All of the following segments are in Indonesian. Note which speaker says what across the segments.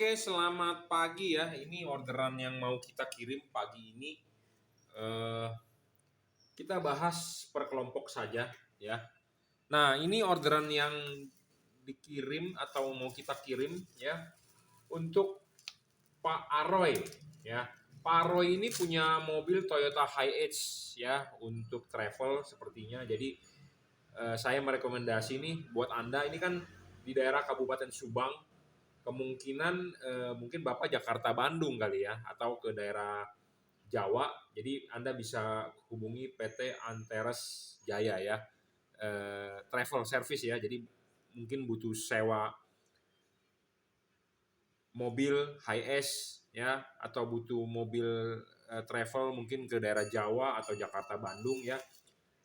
Speaker 1: Oke, selamat pagi ya. Ini orderan yang mau kita kirim pagi ini. Eh, kita bahas per kelompok saja ya. Nah, ini orderan yang dikirim atau mau kita kirim ya untuk Pak Aroy ya. Pak Aroy ini punya mobil Toyota Hiace ya untuk travel sepertinya. Jadi saya merekomendasi nih buat Anda, ini kan di daerah Kabupaten Subang. Kemungkinan mungkin Bapak Jakarta Bandung kali ya, atau ke daerah Jawa. Jadi Anda bisa hubungi PT Antares Jaya ya, travel service ya. Jadi mungkin butuh sewa mobil Hiace ya, atau butuh mobil travel mungkin ke daerah Jawa atau Jakarta Bandung ya.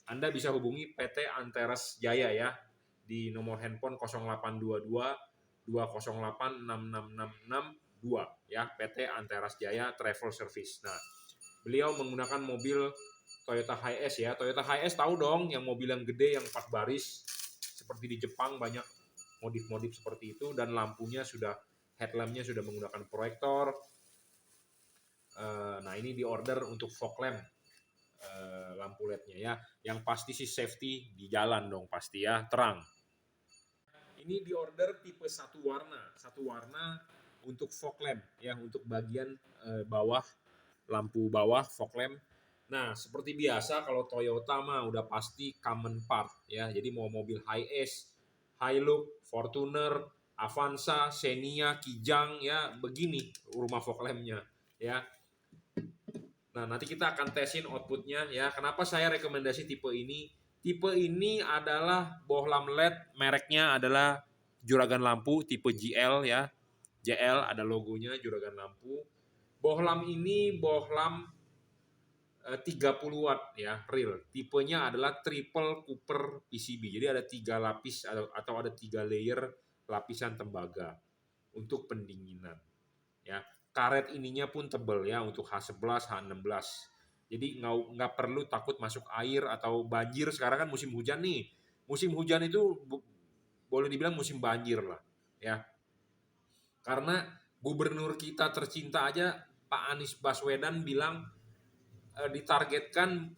Speaker 1: Anda bisa hubungi PT Antares Jaya ya di nomor handphone 0822 208 6662 ya, PT Antares Jaya Travel Service. Nah, beliau menggunakan mobil Toyota Hiace ya. Toyota Hiace tahu dong, yang mobil yang gede yang 4 baris seperti di Jepang, banyak modif-modif seperti itu, dan lampunya sudah, headlampnya sudah menggunakan proyektor. Nah, ini di order untuk fog lamp, lampu LED-nya ya. Yang pasti sih safety di jalan dong pasti ya, terang. Ini di order tipe satu warna untuk fog lamp ya, untuk bagian bawah, lampu bawah fog lamp. Nah, seperti biasa kalau Toyota mah udah pasti common part ya. Jadi mau mobil Hiace, Hilux, Fortuner, Avanza, Xenia, Kijang ya, begini rumah fog lamp-nya ya. Nah, nanti kita akan tesin outputnya ya. Kenapa saya rekomendasi tipe ini? Tipe ini adalah bohlam LED, mereknya adalah juragan lampu tipe GL ya. JL ada logonya, juragan lampu. Bohlam ini bohlam 30 watt ya, real. Tipenya adalah triple copper PCB. Jadi ada 3 lapis atau ada 3 layer lapisan tembaga untuk pendinginan ya. Karet ininya pun tebal ya untuk H11, H16. Jadi nggak perlu takut masuk air atau banjir. Sekarang kan musim hujan nih. Musim hujan itu boleh dibilang musim banjir lah ya. Karena gubernur kita tercinta aja Pak Anies Baswedan bilang ditargetkan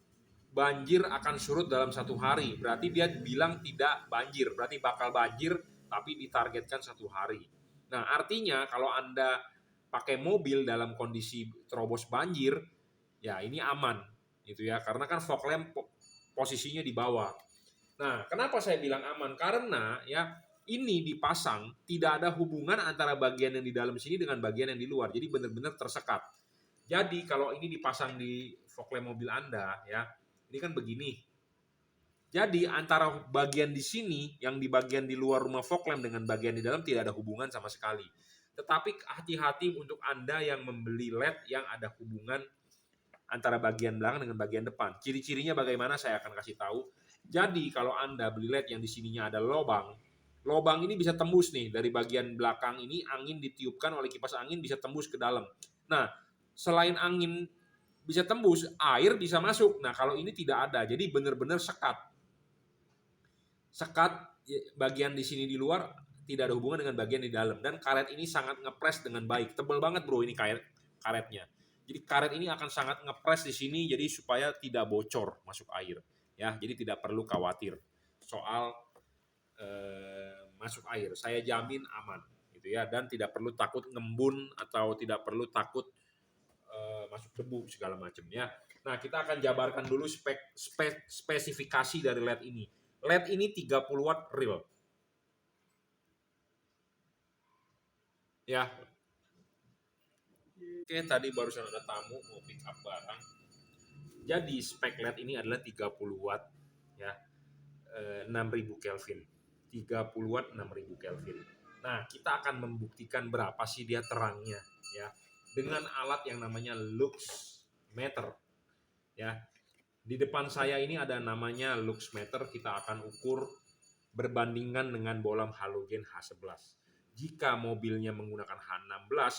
Speaker 1: banjir akan surut dalam 1 hari. Berarti dia bilang tidak banjir. Berarti bakal banjir tapi ditargetkan 1 hari. Nah, artinya kalau Anda pakai mobil dalam kondisi terobos banjir, ya ini aman gitu ya, karena kan fog lamp posisinya di bawah. Nah, kenapa saya bilang aman? Karena ya ini dipasang tidak ada hubungan antara bagian yang di dalam sini dengan bagian yang di luar, jadi benar-benar tersekat. Jadi kalau ini dipasang di fog lamp mobil Anda ya, ini kan begini. Jadi antara bagian di sini yang di bagian di luar rumah fog lamp dengan bagian di dalam tidak ada hubungan sama sekali. Tetapi hati-hati untuk Anda yang membeli LED yang ada hubungan antara bagian belakang dengan bagian depan. Ciri-cirinya bagaimana saya akan kasih tahu. Jadi kalau Anda beli LED yang di sininya ada lubang, lubang ini bisa tembus nih dari bagian belakang ini, angin ditiupkan oleh kipas angin bisa tembus ke dalam. Nah, selain angin bisa tembus, air bisa masuk. Nah, kalau ini tidak ada, jadi benar-benar sekat bagian di sini di luar, tidak ada hubungan dengan bagian di dalam, dan karet ini sangat ngepres dengan baik, tebal banget bro ini karetnya. Jadi karet ini akan sangat ngepres di sini, jadi supaya tidak bocor masuk air ya. Jadi tidak perlu khawatir soal masuk air, saya jamin aman gitu ya, dan tidak perlu takut ngembun atau tidak perlu takut masuk debu segala macam ya. Nah, kita akan jabarkan dulu spesifikasi dari LED ini. LED ini 30 watt real. Ya. Oke, tadi barusan ada tamu mau pick up barang. Jadi spek LED ini adalah 30 watt ya. 6000 Kelvin. 30 watt 6000 Kelvin. Nah, kita akan membuktikan berapa sih dia terangnya ya dengan alat yang namanya lux meter ya. Di depan saya ini ada namanya lux meter, kita akan ukur berbandingkan dengan bohlam halogen H11. Jika mobilnya menggunakan H16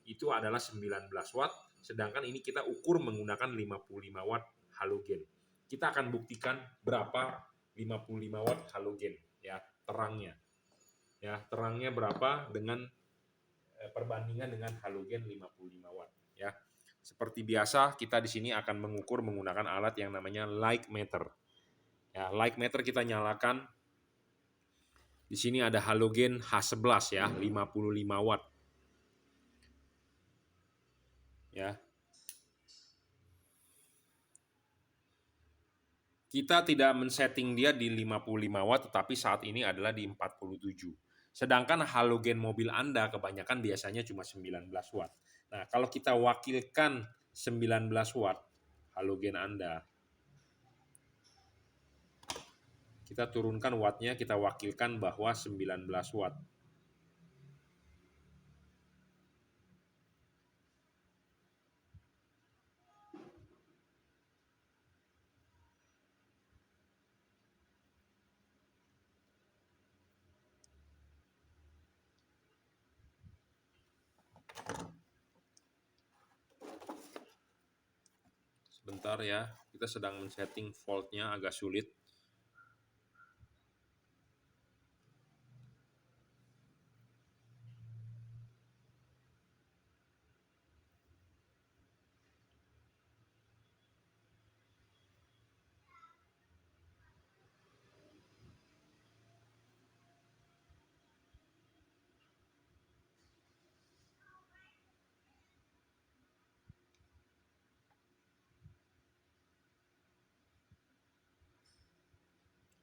Speaker 1: itu adalah 19 watt, sedangkan ini kita ukur menggunakan 55 watt halogen. Kita akan buktikan berapa 55 watt halogen ya terangnya. Ya, terangnya berapa dengan perbandingan dengan halogen 55 watt ya. Seperti biasa kita di sini akan mengukur menggunakan alat yang namanya light meter. Ya, light meter kita nyalakan. Di sini ada halogen H11 ya, 55 watt. Ya. Kita tidak men-setting dia di 55 watt, tetapi saat ini adalah di 47. Sedangkan halogen mobil Anda kebanyakan biasanya cuma 19 watt. Nah, kalau kita wakilkan 19 watt halogen Anda, kita turunkan wattnya, kita wakilkan bahwa 19 watt. Sebentar ya, kita sedang men-setting voltnya agak sulit.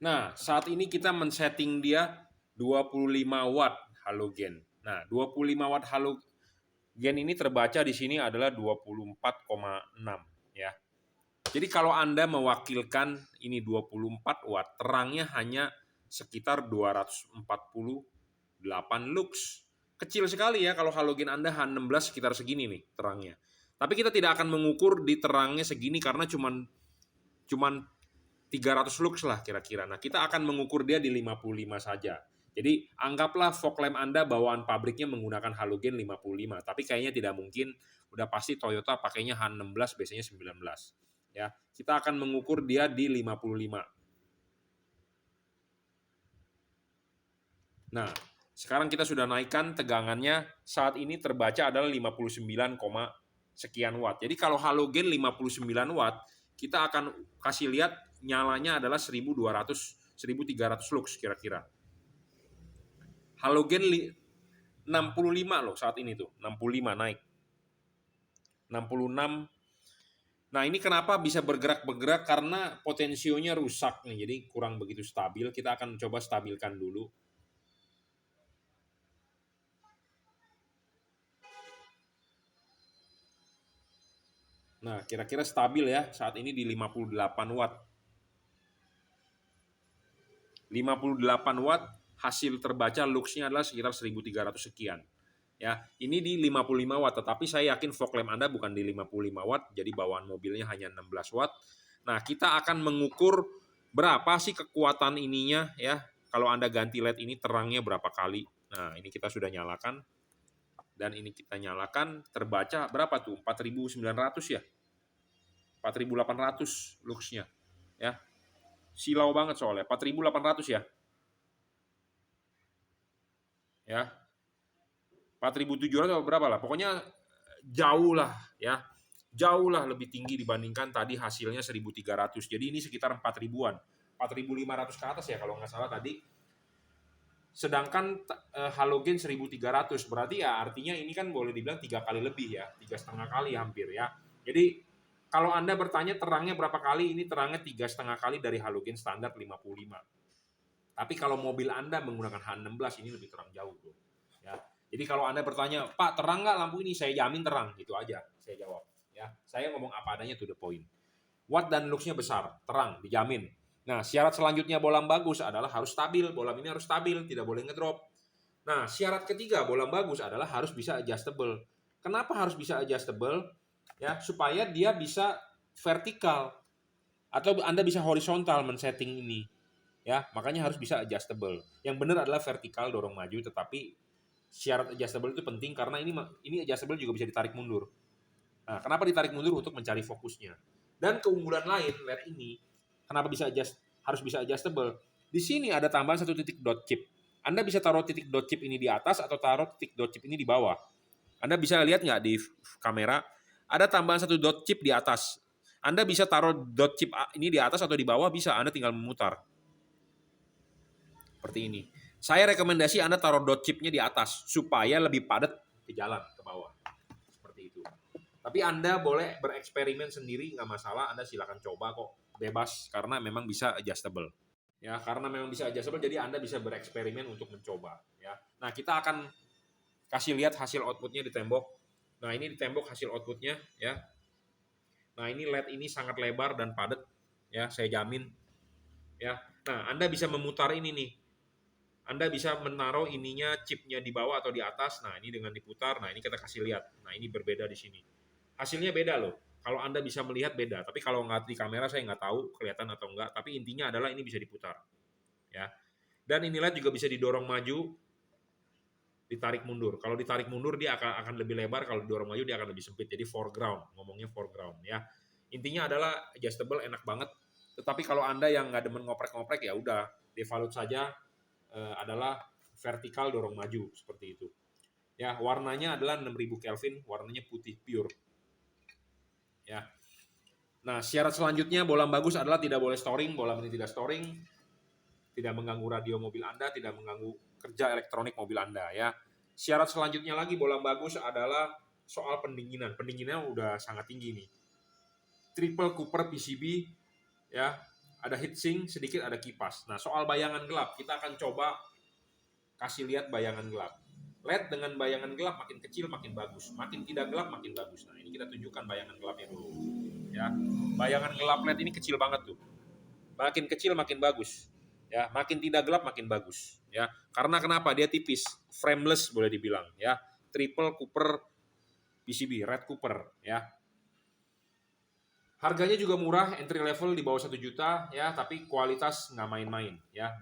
Speaker 1: Nah, saat ini kita men-setting dia 25 watt halogen. Nah, 25 watt halogen ini terbaca di sini adalah 24,6 ya. Jadi kalau Anda mewakilkan ini 24 watt, terangnya hanya sekitar 248 lux. Kecil sekali ya kalau halogen Anda H16 sekitar segini nih terangnya. Tapi kita tidak akan mengukur di terangnya segini karena cuman 300 lux lah kira-kira. Nah, kita akan mengukur dia di 55 saja. Jadi, anggaplah fog lamp Anda bawaan pabriknya menggunakan halogen 55, tapi kayaknya tidak mungkin, udah pasti Toyota pakainya H16 biasanya 19. Ya, kita akan mengukur dia di 55. Nah, sekarang kita sudah naikkan tegangannya, saat ini terbaca adalah 59, sekian watt. Jadi kalau halogen 59 watt, kita akan kasih lihat nyalanya adalah 1200-1300 lux kira-kira. Halogen 65 loh saat ini tuh, 65 naik. 66. Nah, ini kenapa bisa bergerak-bergerak karena potensionya rusak nih. Jadi kurang begitu stabil. Kita akan coba stabilkan dulu. Nah, kira-kira stabil ya saat ini di 58 watt. 58 watt, hasil terbaca luxnya adalah sekitar 1300 sekian. Ya, ini di 55 watt, tetapi saya yakin fog lamp Anda bukan di 55 watt, jadi bawaan mobilnya hanya 16 watt. Nah, kita akan mengukur berapa sih kekuatan ininya ya. Kalau Anda ganti LED ini terangnya berapa kali. Nah, ini kita sudah nyalakan. Dan ini kita nyalakan, terbaca berapa tuh? 4.900 ya. 4.800 luxnya. Ya. Silau banget soalnya, 4.800 ya. Ya. 4.700 atau berapa lah. Pokoknya jauh lah ya. Jauh lah lebih tinggi dibandingkan tadi hasilnya 1.300. Jadi ini sekitar 4.000-an. 4.500 ke atas ya kalau nggak salah tadi. Sedangkan halogen 1.300. Berarti ya artinya ini kan boleh dibilang 3 kali lebih ya. 3,5 kali hampir ya. Jadi kalau Anda bertanya terangnya berapa kali, ini terangnya 3,5 kali dari halogen standar 55. Tapi kalau mobil Anda menggunakan H16 ini lebih terang jauh bro. Ya. Jadi kalau Anda bertanya, Pak terang nggak lampu ini? Saya jamin terang, gitu aja saya jawab. Ya, saya ngomong apa adanya to the point. Watt dan luxnya besar, terang, dijamin. Nah, syarat selanjutnya bolam bagus adalah harus stabil. Bolam ini harus stabil, tidak boleh ngedrop. Nah, syarat ketiga bolam bagus adalah harus bisa adjustable. Kenapa harus bisa adjustable? Ya, supaya dia bisa vertikal atau Anda bisa horizontal men-setting ini. Ya, makanya harus bisa adjustable. Yang benar adalah vertikal dorong maju, tetapi syarat adjustable itu penting karena ini adjustable juga bisa ditarik mundur. Nah, kenapa ditarik mundur? Untuk mencari fokusnya. Dan keunggulan lain LED ini, kenapa harus bisa adjustable? Di sini ada tambahan satu titik dot chip. Anda bisa taruh titik dot chip ini di atas atau taruh titik dot chip ini di bawah. Anda bisa lihat nggak di kamera, ada tambahan satu dot chip di atas. Anda bisa taruh dot chip ini di atas atau di bawah, bisa. Anda tinggal memutar. Seperti ini. Saya rekomendasi Anda taruh dot chipnya di atas, supaya lebih padat ke jalan, ke bawah. Seperti itu. Tapi Anda boleh bereksperimen sendiri, nggak masalah. Anda silakan coba kok, bebas, karena memang bisa adjustable. Ya, karena memang bisa adjustable, jadi Anda bisa bereksperimen untuk mencoba. Ya. Nah, kita akan kasih lihat hasil outputnya di tembok. Nah, ini di tembok hasil outputnya, ya. Nah, ini LED ini sangat lebar dan padat, ya, saya jamin. Ya. Nah, Anda bisa memutar ini nih. Anda bisa menaruh ininya, chipnya di bawah atau di atas. Nah, ini dengan diputar. Nah, ini kita kasih lihat. Nah, ini berbeda di sini. Hasilnya beda loh. Kalau Anda bisa melihat beda. Tapi kalau nggak di kamera saya nggak tahu kelihatan atau enggak. Tapi intinya adalah ini bisa diputar. Ya. Dan ini LED juga bisa didorong maju, ditarik mundur. Kalau ditarik mundur dia akan lebih lebar, kalau didorong maju dia akan lebih sempit. Jadi foreground, ngomongnya foreground ya. Intinya adalah adjustable, enak banget. Tetapi kalau Anda yang nggak demen ngoprek-ngoprek, ya udah default saja, adalah vertikal dorong maju seperti itu. Ya, warnanya adalah 6000 Kelvin, warnanya putih pure. Ya. Nah, syarat selanjutnya bohlam bagus adalah tidak boleh storing. Bohlam ini tidak storing, tidak mengganggu radio mobil Anda, tidak mengganggu kerja elektronik mobil Anda ya. Syarat selanjutnya lagi bohlam bagus adalah soal pendinginan. Pendinginannya udah sangat tinggi nih. Triple Cooper PCB ya, ada heatsink sedikit, ada kipas. Nah, soal bayangan gelap, kita akan coba kasih lihat bayangan gelap. LED dengan bayangan gelap makin kecil makin bagus, makin tidak gelap makin bagus. Nah, ini kita tunjukkan bayangan gelapnya dulu. Ya, bayangan gelap LED ini kecil banget tuh. Makin kecil makin bagus. Ya, makin tidak gelap makin bagus. Ya, karena kenapa? Dia tipis, frameless boleh dibilang. Ya, Triple Cooper PCB, Red Cooper. Ya, harganya juga murah, entry level di bawah 1 juta ya, tapi kualitas nggak main-main ya,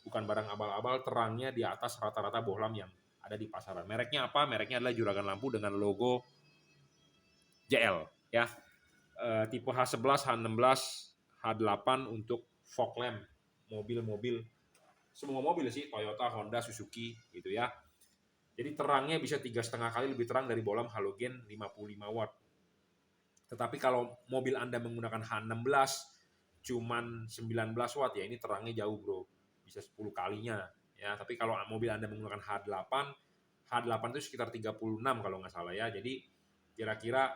Speaker 1: bukan barang abal-abal, terangnya di atas rata-rata bohlam yang ada di pasaran. Mereknya apa? Mereknya adalah Juragan Lampu dengan logo JL ya. Tipe H11, H16, H8 untuk fog lamp mobil-mobil, semua mobil sih, Toyota, Honda, Suzuki gitu ya. Jadi terangnya bisa 3,5 kali lebih terang dari bohlam halogen 55 watt. Tetapi kalau mobil Anda menggunakan H16 cuman 19 watt ya, ini terangnya jauh bro, bisa 10 kalinya ya. Tapi kalau mobil Anda menggunakan H8 itu sekitar 36 kalau nggak salah ya. Jadi kira-kira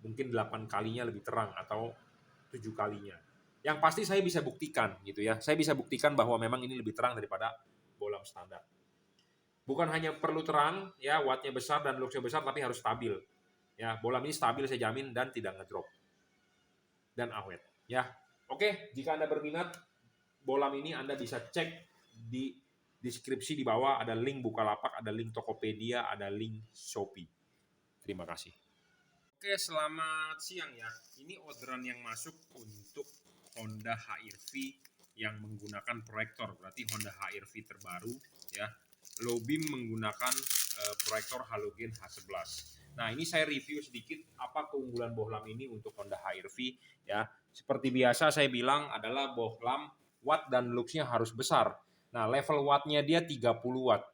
Speaker 1: mungkin 8 kalinya lebih terang atau 7 kalinya. Yang pasti saya bisa buktikan gitu ya. Saya bisa buktikan bahwa memang ini lebih terang daripada bohlam standar. Bukan hanya perlu terang ya, wattnya besar dan luxnya besar, tapi harus stabil. Ya, bohlam ini stabil saya jamin dan tidak ngedrop. Dan awet, ya. Oke, jika Anda berminat bohlam ini Anda bisa cek di deskripsi di bawah, ada link Bukalapak, ada link Tokopedia, ada link Shopee. Terima kasih. Oke, selamat siang ya. Ini orderan yang masuk untuk Honda HR-V yang menggunakan proyektor, berarti Honda HR-V terbaru ya. Low beam menggunakan proyektor halogen H11. Nah, ini saya review sedikit apa keunggulan bohlam ini untuk Honda HR-V ya. Seperti biasa saya bilang adalah bohlam watt dan luxnya harus besar. Nah, level wattnya dia 30 watt.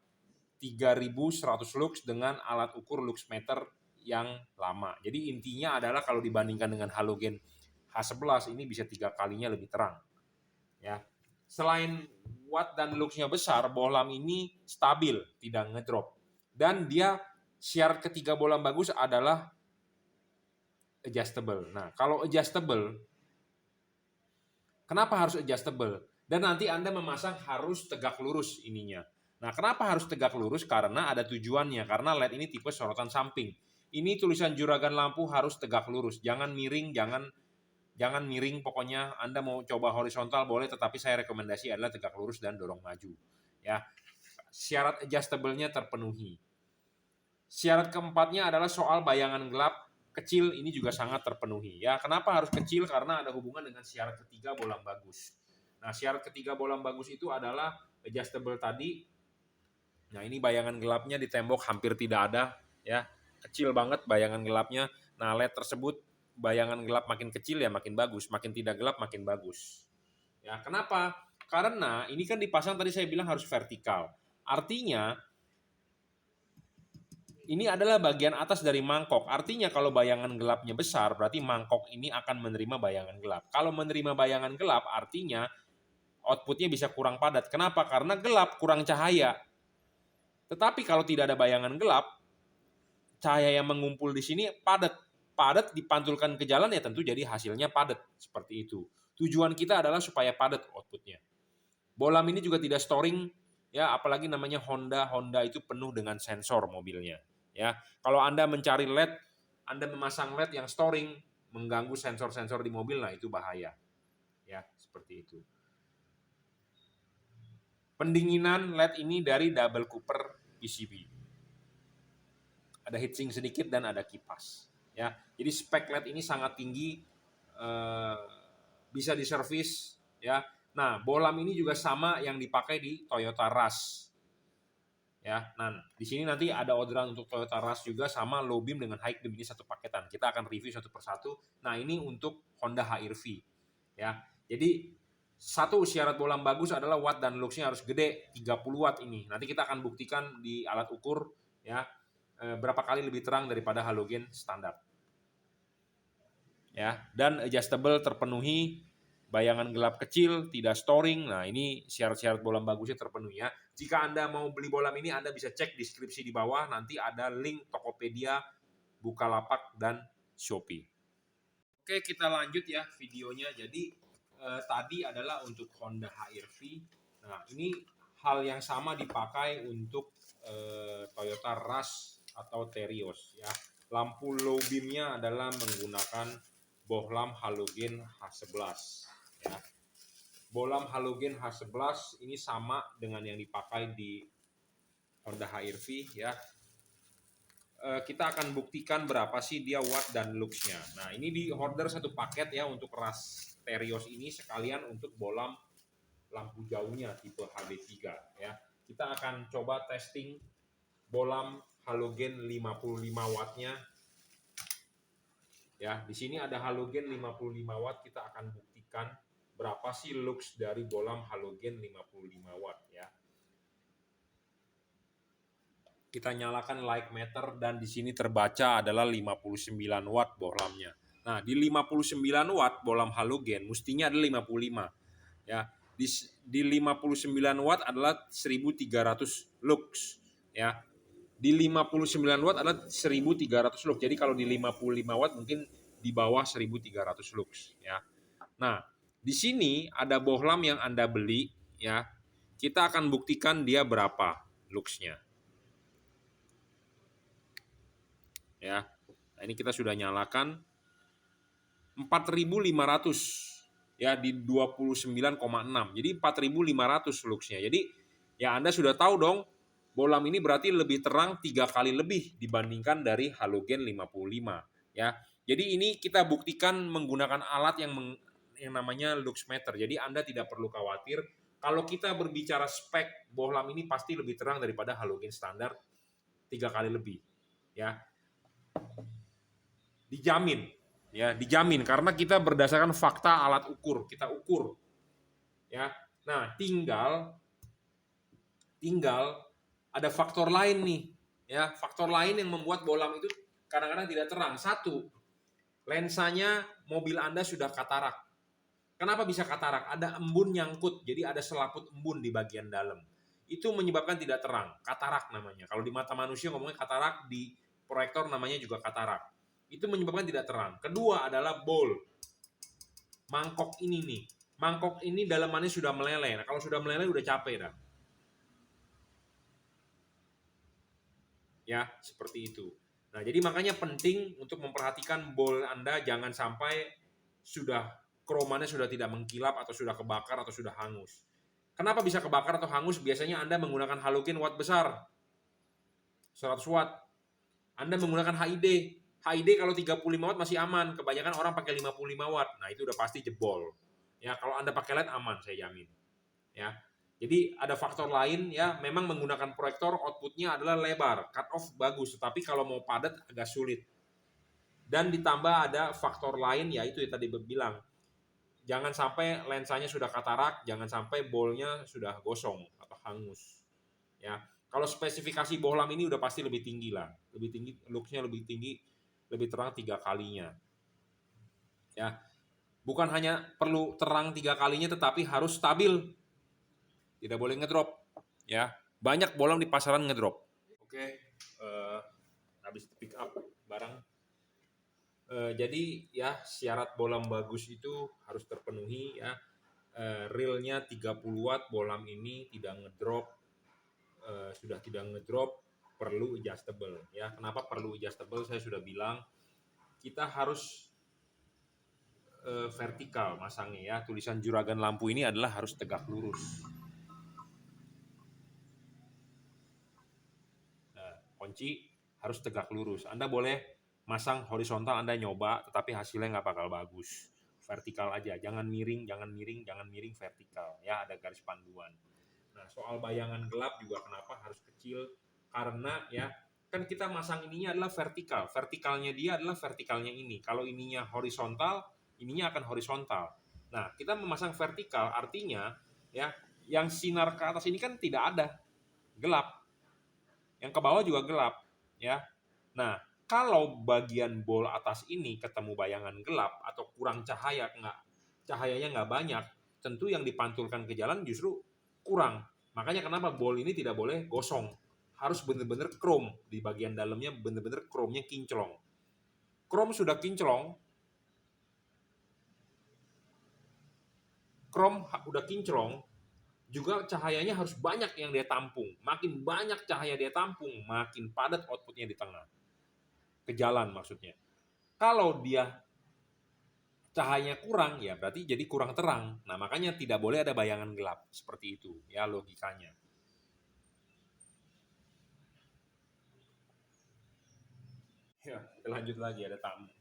Speaker 1: 3100 lux dengan alat ukur lux meter yang lama. Jadi intinya adalah kalau dibandingkan dengan halogen H11 ini bisa 3 kalinya lebih terang. Ya. Selain watt dan luxnya besar, bohlam ini stabil, tidak ngedrop. Dan dia syarat ketiga bohlam bagus adalah adjustable. Nah, kalau adjustable, kenapa harus adjustable? Dan nanti Anda memasang harus tegak lurus ininya. Nah, kenapa harus tegak lurus? Karena ada tujuannya. Karena LED ini tipe sorotan samping. Ini tulisan Juragan Lampu harus tegak lurus. Jangan miring, jangan miring. Pokoknya Anda mau coba horizontal boleh, tetapi saya rekomendasi adalah tegak lurus dan dorong maju. Ya, syarat adjustable-nya terpenuhi. Syarat keempatnya adalah soal bayangan gelap kecil, ini juga sangat terpenuhi ya. Kenapa harus kecil? Karena ada hubungan dengan syarat ketiga bohlam bagus. Nah, syarat ketiga bohlam bagus itu adalah adjustable tadi. Nah, ini bayangan gelapnya di tembok hampir tidak ada ya. Kecil banget bayangan gelapnya. Nah, LED tersebut bayangan gelap makin kecil ya makin bagus, makin tidak gelap makin bagus. Ya, kenapa? Karena ini kan dipasang tadi saya bilang harus vertikal. Artinya Ini adalah bagian atas dari mangkok. Artinya kalau bayangan gelapnya besar, berarti mangkok ini akan menerima bayangan gelap. Kalau menerima bayangan gelap, artinya outputnya bisa kurang padat. Kenapa? Karena gelap, kurang cahaya. Tetapi kalau tidak ada bayangan gelap, cahaya yang mengumpul di sini padat. Padat dipantulkan ke jalan ya tentu jadi hasilnya padat. Seperti itu. Tujuan kita adalah supaya padat outputnya. Bolam ini juga tidak storing, ya apalagi namanya Honda. Honda itu penuh dengan sensor mobilnya. Ya, kalau Anda mencari LED, Anda memasang LED yang storing mengganggu sensor-sensor di mobil, nah itu bahaya. Ya, seperti itu. Pendinginan LED ini dari double cooper PCB. Ada heatsink sedikit dan ada kipas. Ya, jadi spek LED ini sangat tinggi, bisa diservis. Ya, nah bolam ini juga sama yang dipakai di Toyota Rush. Ya, nah di sini nanti ada orderan untuk Toyota Rush juga sama low beam dengan high beam, ini satu paketan. Kita akan review satu persatu. Nah ini untuk Honda HR-V. Ya, jadi satu syarat bolam bagus adalah watt dan luxnya harus gede, 30 watt ini. Nanti kita akan buktikan di alat ukur ya berapa kali lebih terang daripada halogen standar. Ya, dan adjustable terpenuhi. Bayangan gelap kecil, tidak storing. Nah, ini syarat-syarat bolam bagusnya terpenuhi ya. Jika Anda mau beli bolam ini, Anda bisa cek deskripsi di bawah. Nanti ada link Tokopedia, Bukalapak, dan Shopee. Oke, kita lanjut ya videonya. Jadi, tadi adalah untuk Honda HR-V. Nah, ini hal yang sama dipakai untuk Toyota Rush atau Terios ya. Lampu low beamnya adalah menggunakan bohlam halogen H11. Ya. Bolam halogen H11 ini sama dengan yang dipakai di Honda HR-V ya. Kita akan buktikan berapa sih dia watt dan luxnya. Nah ini di order satu paket ya untuk Rush Terios ini sekalian untuk bolam lampu jauhnya tipe HB3 ya. Kita akan coba testing bolam halogen 55 wattnya. Ya, di sini ada halogen 55 watt, kita akan buktikan berapa sih lux dari bolam halogen 55 watt ya. Kita nyalakan light meter dan di sini terbaca adalah 59 watt bohlamnya. Nah, di 59 watt bolam halogen mestinya ada 55 ya. Di 59 watt adalah 1300 lux ya. Di 59 watt adalah 1300 lux. Jadi kalau di 55 watt mungkin di bawah 1300 lux ya. Nah, di sini ada bohlam yang Anda beli ya. Kita akan buktikan dia berapa luxnya. Ya. Nah, ini kita sudah nyalakan 4.500 ya di 29,6. Jadi 4.500 luxnya. Jadi ya Anda sudah tahu dong bolam ini berarti lebih terang 3 kali lebih dibandingkan dari halogen 55 ya. Jadi ini kita buktikan menggunakan alat yang namanya luxmeter. Jadi Anda tidak perlu khawatir kalau kita berbicara spek bohlam ini pasti lebih terang daripada halogen standar 3 kali lebih ya. Dijamin ya, dijamin karena kita berdasarkan fakta alat ukur, kita ukur ya. Nah, tinggal ada faktor lain nih ya, faktor lain yang membuat bolam itu kadang-kadang tidak terang. Satu, lensanya mobil Anda sudah katarak. Kenapa bisa katarak? Ada embun nyangkut, jadi ada selaput embun di bagian dalam. Itu menyebabkan tidak terang, katarak namanya. Kalau di mata manusia ngomongnya katarak, di proyektor namanya juga katarak. Itu menyebabkan tidak terang. Kedua adalah bowl. Mangkok ini nih. Mangkok ini dalamannya sudah meleleh. Nah, kalau sudah meleleh udah capek dah. Ya, seperti itu. Nah, jadi makanya penting untuk memperhatikan bowl Anda jangan sampai sudah kromannya sudah tidak mengkilap atau sudah kebakar atau sudah hangus. Kenapa bisa kebakar atau hangus? Biasanya Anda menggunakan halogen watt besar. 100 watt. Anda menggunakan HID. HID kalau 35 watt masih aman. Kebanyakan orang pakai 55 watt. Nah, itu udah pasti jebol. Ya, kalau Anda pakai LED aman, saya jamin. Ya. Jadi ada faktor lain ya, memang menggunakan proyektor outputnya adalah lebar, cut off bagus, tetapi kalau mau padat agak sulit. Dan ditambah ada faktor lain yaitu yang tadi bilang, jangan sampai lensanya sudah katarak, jangan sampai bolnya sudah gosong atau hangus. Ya, Kalau spesifikasi bohlam ini udah pasti lebih tinggi lah, lebih tinggi, luxnya lebih tinggi, lebih terang 3 kalinya. Ya, bukan hanya perlu terang 3 kalinya, tetapi harus stabil, tidak boleh ngedrop. Ya, banyak bohlam di pasaran ngedrop. Oke, habis pick up barang. Jadi ya syarat bohlam bagus itu harus terpenuhi ya. Reelnya 30 watt, bohlam ini tidak ngedrop, sudah tidak ngedrop, perlu adjustable ya. Kenapa perlu adjustable? Saya sudah bilang kita harus vertikal masangnya ya. Tulisan juragan lampu ini adalah harus tegak lurus. Nah, kunci harus tegak lurus. Anda boleh masang horizontal, Anda nyoba, tetapi hasilnya nggak bakal bagus. Vertikal aja, jangan miring, jangan miring, jangan miring, vertikal ya, ada garis panduan. Nah, soal bayangan gelap juga kenapa harus kecil? Karena ya, kan kita masang ininya adalah vertikal. Vertikalnya dia adalah vertikalnya ini. Kalau ininya horizontal, ininya akan horizontal. Nah, kita memasang vertikal artinya ya, yang sinar ke atas ini kan tidak ada, gelap. Yang ke bawah juga gelap ya. Nah, kalau bagian bol atas ini ketemu bayangan gelap atau kurang cahaya, cahayanya nggak banyak, tentu yang dipantulkan ke jalan justru kurang. Makanya kenapa bol ini tidak boleh gosong, harus benar-benar chrome, di bagian dalamnya benar-benar chrome-nya kinclong. Chrome sudah kinclong, chrome udah kinclong, juga cahayanya harus banyak yang dia tampung. Makin banyak cahaya dia tampung, makin padat outputnya di tengah. Ke jalan maksudnya. Kalau dia cahayanya kurang, ya berarti jadi kurang terang. Nah, makanya tidak boleh ada bayangan gelap. Seperti itu, ya logikanya. Ya, kita lanjut lagi, ada tamu.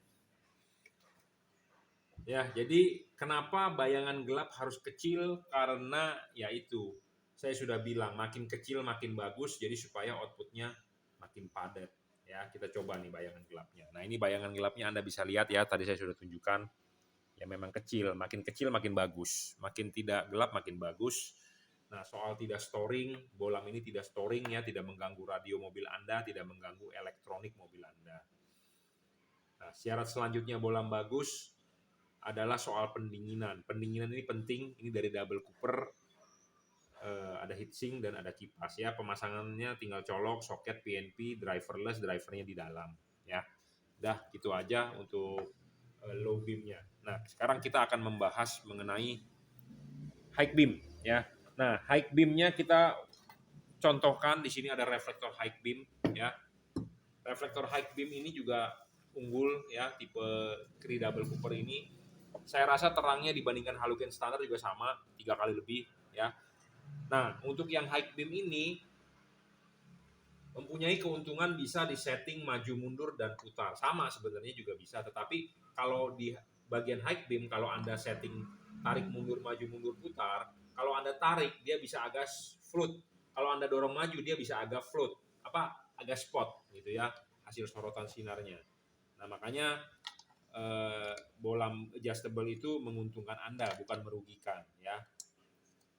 Speaker 1: Ya, jadi kenapa bayangan gelap harus kecil? Karena ya itu, saya sudah bilang makin kecil makin bagus, jadi supaya outputnya makin padat. Ya, kita coba nih bayangan gelapnya. Nah, ini bayangan gelapnya Anda bisa lihat ya, tadi saya sudah tunjukkan. Ya memang kecil makin bagus, makin tidak gelap makin bagus. Nah, soal tidak storing, bohlam ini tidak storing ya, tidak mengganggu radio mobil Anda, tidak mengganggu elektronik mobil Anda. Nah, syarat selanjutnya bohlam bagus adalah soal pendinginan. Pendinginan ini penting, ini dari double cooper, ada heatsink dan ada kipas ya. Pemasangannya tinggal colok, soket PNP, driverless, drivernya di dalam ya. Udah gitu aja untuk low beam-nya. Nah, sekarang kita akan membahas mengenai high beam ya. Nah, high beam-nya kita contohkan di sini ada reflektor high beam ya. Reflektor high beam ini juga unggul ya, tipe Cree double cooper ini. Saya rasa terangnya dibandingkan halogen standar juga sama, 3 kali lebih ya. Nah, untuk yang high beam ini mempunyai keuntungan bisa disetting maju mundur dan putar. Sama sebenarnya juga bisa, tetapi kalau di bagian high beam kalau Anda setting tarik mundur maju mundur putar, kalau Anda tarik dia bisa agak float. Kalau Anda dorong maju dia bisa agak float, agak spot gitu ya, hasil sorotan sinarnya. Nah, makanya bohlam adjustable itu menguntungkan Anda, bukan merugikan ya.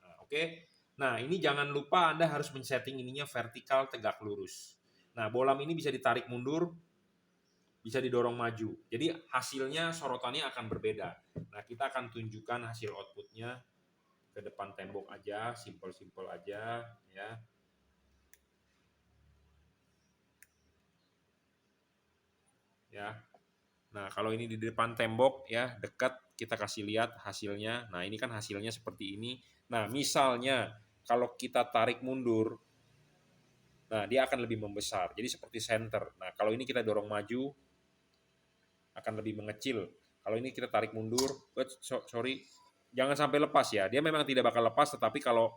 Speaker 1: Nah, oke. Nah, ini jangan lupa Anda harus men-setting ininya vertikal tegak lurus. Nah, bohlam ini bisa ditarik mundur, bisa didorong maju. Jadi hasilnya sorotannya akan berbeda. Nah, kita akan tunjukkan hasil outputnya ke depan tembok aja, simple-simple aja ya. Ya. Nah, kalau ini di depan tembok ya, dekat, kita kasih lihat hasilnya. Nah, ini kan hasilnya seperti ini. Nah, misalnya kalau kita tarik mundur, nah dia akan lebih membesar. Jadi seperti center. Nah, kalau ini kita dorong maju, akan lebih mengecil. Kalau ini kita tarik mundur, sorry, jangan sampai lepas ya. Dia memang tidak bakal lepas, tetapi kalau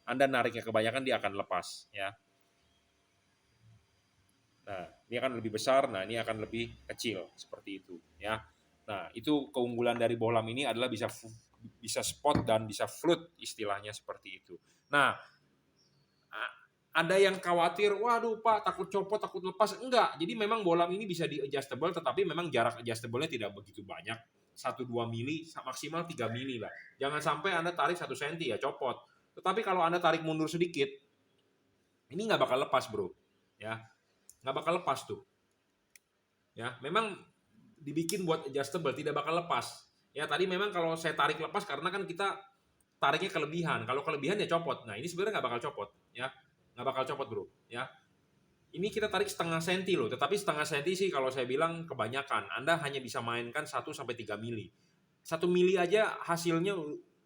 Speaker 1: Anda nariknya kebanyakan, dia akan lepas ya. Nah, ini akan lebih besar, nah ini akan lebih kecil, seperti itu ya. Nah, itu keunggulan dari bohlam ini adalah bisa spot dan bisa float, istilahnya seperti itu. Nah, ada yang khawatir, waduh Pak, takut copot, takut lepas. Enggak, jadi memang bohlam ini bisa di adjustable, tetapi memang jarak adjustable-nya tidak begitu banyak. 1-2 mili, maksimal 3 mili lah. Jangan sampai Anda tarik 1 senti ya copot. Tetapi kalau Anda tarik mundur sedikit, Ini nggak bakal lepas bro, ya nggak bakal lepas tuh. Ya memang dibikin buat adjustable, tidak bakal lepas. Ya tadi memang kalau saya tarik lepas karena kan kita tariknya kelebihan. Kalau kelebihan ya copot. Nah ini sebenarnya nggak bakal copot, ya nggak bakal copot bro. Ya ini kita tarik setengah senti loh, tetapi setengah senti sih kalau saya bilang kebanyakan. Anda hanya bisa mainkan 1-3 mili. 1 mili aja hasilnya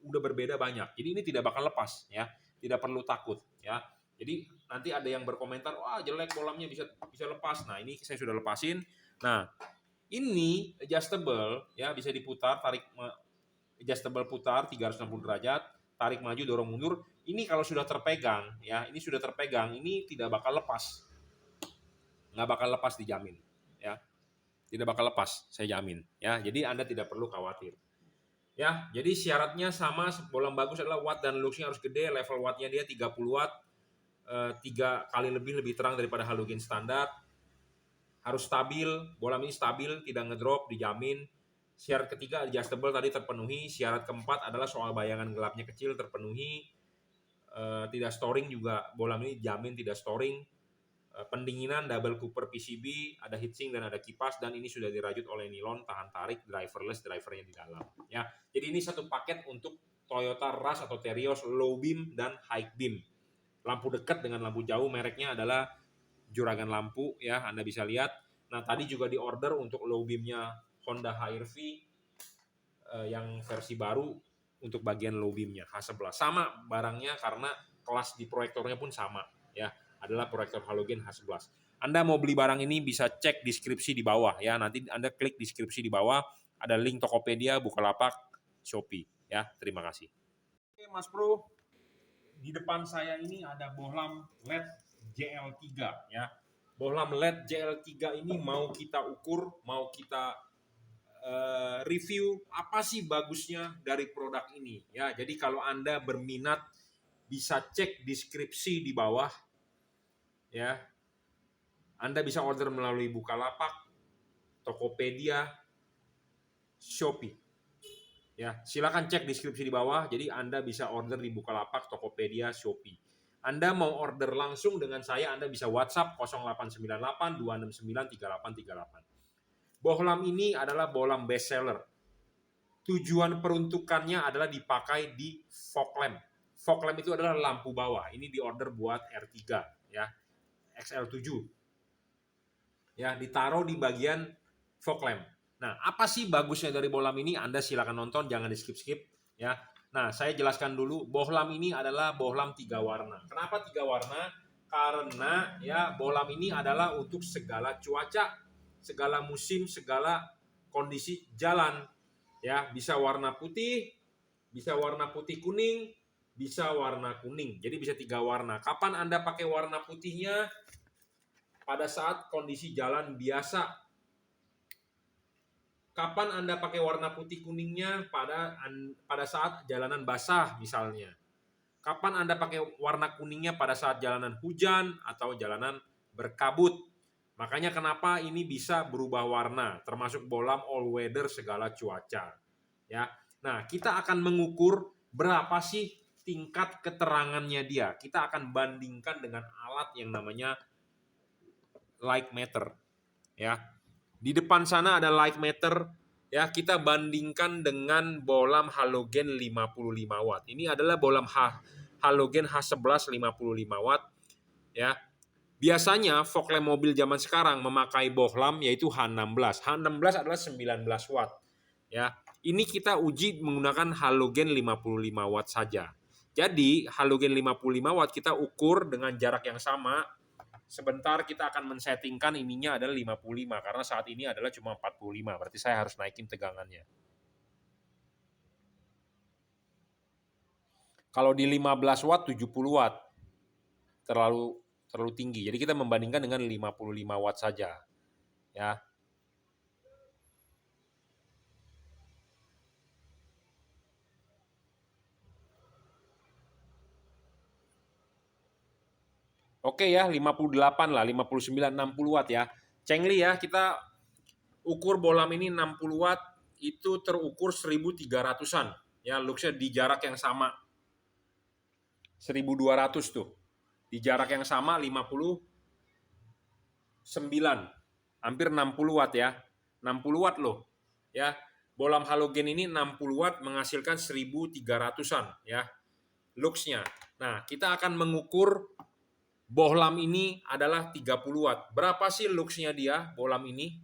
Speaker 1: udah berbeda banyak. Jadi ini tidak bakal lepas ya, tidak perlu takut ya. Jadi nanti ada yang berkomentar, wah jelek bolamnya bisa lepas. Nah ini saya sudah lepasin. Nah ini adjustable ya, bisa diputar, tarik adjustable putar 360 derajat, tarik maju, dorong mundur. Ini kalau sudah terpegang ya, ini sudah terpegang, ini tidak bakal lepas. Nggak bakal lepas, dijamin ya. Tidak bakal lepas, saya jamin ya. Jadi Anda tidak perlu khawatir. Ya, jadi syaratnya sama, bolam bagus adalah watt dan luxnya harus gede, level wattnya dia 30 watt, 3 kali lebih terang daripada halogen standar. Harus stabil, bolam ini stabil, tidak ngedrop, dijamin. Syarat ketiga adjustable tadi terpenuhi. Syarat keempat adalah soal bayangan gelapnya kecil terpenuhi. Tidak storing juga, bolam ini jamin tidak storing. Pendinginan double cooper PCB, ada heatsink dan ada kipas, dan ini sudah dirajut oleh nilon tahan tarik, driverless, drivernya di dalam ya. Jadi ini satu paket untuk Toyota Rush atau Terios low beam dan high beam. Lampu dekat dengan lampu jauh, mereknya adalah Juragan Lampu ya, Anda bisa lihat. Nah tadi juga di order untuk low beamnya Honda HR-V yang versi baru untuk bagian low beamnya H11. Sama barangnya karena kelas di proyektornya pun sama ya, adalah proyektor halogen H11. Anda mau beli barang ini bisa cek deskripsi di bawah ya. Nanti Anda klik deskripsi di bawah, ada link Tokopedia, Bukalapak, Shopee ya. Terima kasih. Oke Mas Bro, di depan saya ini ada bohlam LED JL3 ya. Bohlam LED JL3 ini mau kita ukur, mau kita review apa sih bagusnya dari produk ini ya. Jadi kalau Anda berminat bisa cek deskripsi di bawah ya. Anda bisa order melalui Bukalapak, Tokopedia, Shopee. Ya, silakan cek deskripsi di bawah. Jadi Anda bisa order di Bukalapak, Tokopedia, Shopee. Anda mau order langsung dengan saya, Anda bisa WhatsApp 0898 269 3838. Bohlam ini adalah bohlam best seller. Tujuan peruntukannya adalah dipakai di fog lamp. Fog lamp itu adalah lampu bawah. Ini diorder buat R3 ya, XL7. Ya, ditaruh di bagian fog lamp. Nah, apa sih bagusnya dari bohlam ini? Anda silakan nonton, jangan di skip-skip ya. Nah, saya jelaskan dulu, bohlam ini adalah bohlam 3 warna. Kenapa 3 warna? Karena ya bohlam ini adalah untuk segala cuaca, segala musim, segala kondisi jalan. Ya, bisa warna putih, bisa warna putih kuning, bisa warna kuning. Jadi bisa 3 warna. Kapan Anda pakai warna putihnya? Pada saat kondisi jalan biasa. Kapan Anda pakai warna putih kuningnya? Pada saat jalanan basah misalnya. Kapan Anda pakai warna kuningnya? Pada saat jalanan hujan atau jalanan berkabut. Makanya kenapa ini bisa berubah warna, termasuk bohlam all weather segala cuaca. Ya. Nah, kita akan mengukur berapa sih tingkat keterangannya dia. Kita akan bandingkan dengan alat yang namanya light meter. Ya. Di depan sana ada light meter. Ya, kita bandingkan dengan bohlam halogen 55 watt. Ini adalah bohlam halogen H11 55 watt. Ya. Biasanya fog lamp mobil zaman sekarang memakai bohlam yaitu H16. H16 adalah 19 watt. Ya, ini kita uji menggunakan halogen 55 watt saja. Jadi halogen 55 watt kita ukur dengan jarak yang sama. Sebentar kita akan men-settingkan ininya adalah 55 karena saat ini adalah cuma 45. Berarti saya harus naikin tegangannya. Kalau di 15 watt 70 watt. Terlalu tinggi. Jadi kita membandingkan dengan 55 watt saja. Ya. Oke ya, 58 lah, 59, 60 watt ya. Cengli ya, kita ukur bohlam ini 60 watt, itu terukur 1300-an. Ya, luxnya di jarak yang sama. 1200 tuh. Di jarak yang sama 59, hampir 60 watt ya. 60 watt loh. Ya. Bohlam halogen ini 60 watt menghasilkan 1300-an ya luxnya. Nah, kita akan mengukur bohlam ini adalah 30 watt. Berapa sih luxnya dia, bohlam ini?